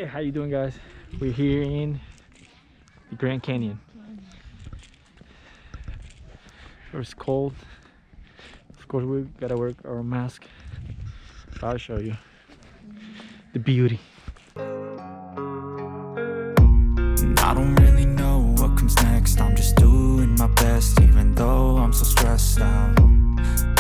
how you doing, guys? We're here in the Grand Canyon. It's cold. Of course, we gotta wear our mask. I'll show you the beauty. I don't really know what comes next. I'm just doing my best, even though I'm so stressed out.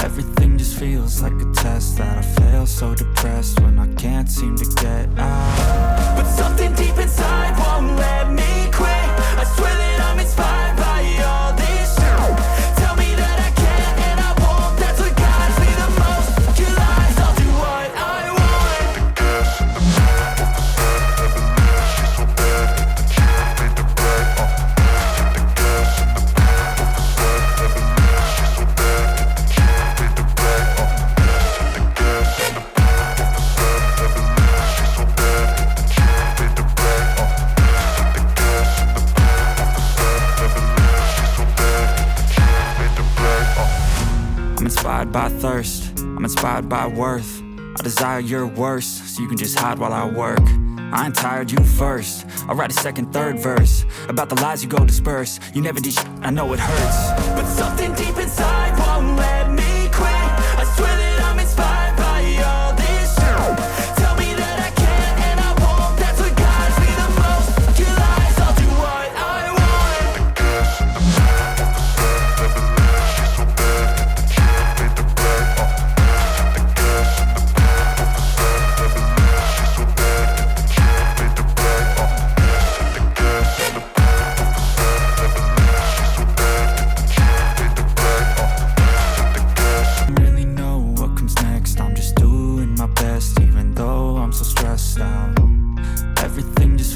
Everything just feels like a test that I fail, so depressed when I can't seem to get out. But something deep inside won't let me quit. I swear that I'm inspired by all this shit. Tell me that I can and I won't. That's what guides me the most. Your lies, I'll do what I want. I'm inspired by thirst, I'm inspired by worth. I desire your worst, so you can just hide while I work. I ain't tired, you first. I'll write a second, third verse about the lies you go disperse. You never did shit, I know it hurts. But something deep inside won't let me quit. I swear that I'm inspired by all this shit. Tell me that I can and I won't. That's what guides me the most. Your lies, I'll do what I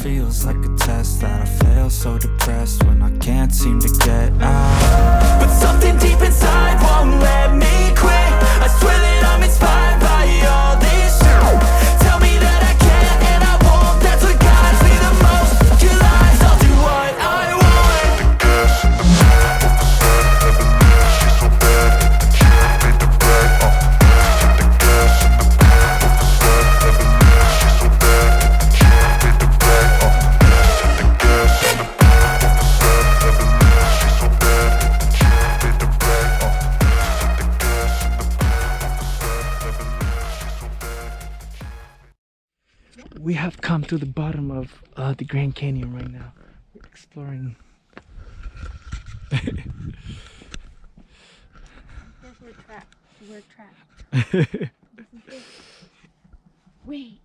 feels like a test that I fail, so depressed when I can't seem to get out. But something deep inside won't let me quit. I swear that I'm inspired by all this shit. Tell me that I can and I won't. That's what guides me the most. Your lies, I'll do what I We have come to the bottom of the Grand Canyon right now. We're exploring. We're trapped. We're trapped. Wait.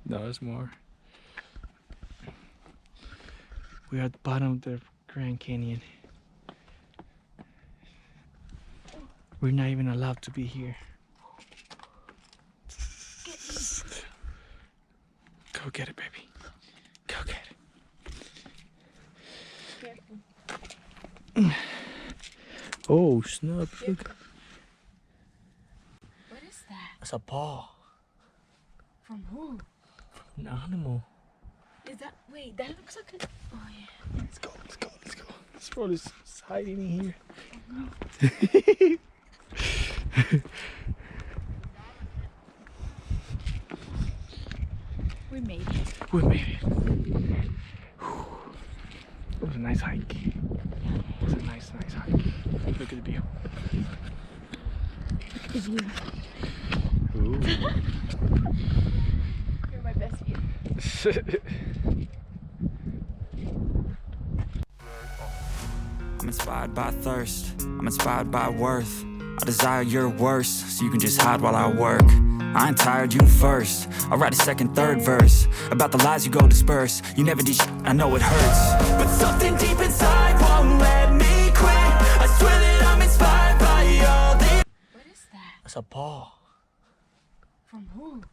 No, there's more. We are at the bottom of the Grand Canyon. We're not even allowed to be here. Go get it, baby. Go get it. Careful. Oh, snap. Look. What is that? It's a paw. From who? An animal. Is that? Wait, that looks like a. Oh yeah. Let's go, let's go, let's go. This road is hiding in here. Oh, no. We made it. We made it. Whew. It was a nice hike. It was a nice hike. Look at the view. The view. Ooh. You're my best view. I'm inspired by thirst, I'm inspired by worth. I desire your worst, so you can just hide while I work. I ain't tired, you first. I'll write a second, third verse about the lies you go disperse. You never did shit, I know it hurts. But something deep inside won't let me quit. I swear that I'm inspired by all this. What is that? It's a paw. From who?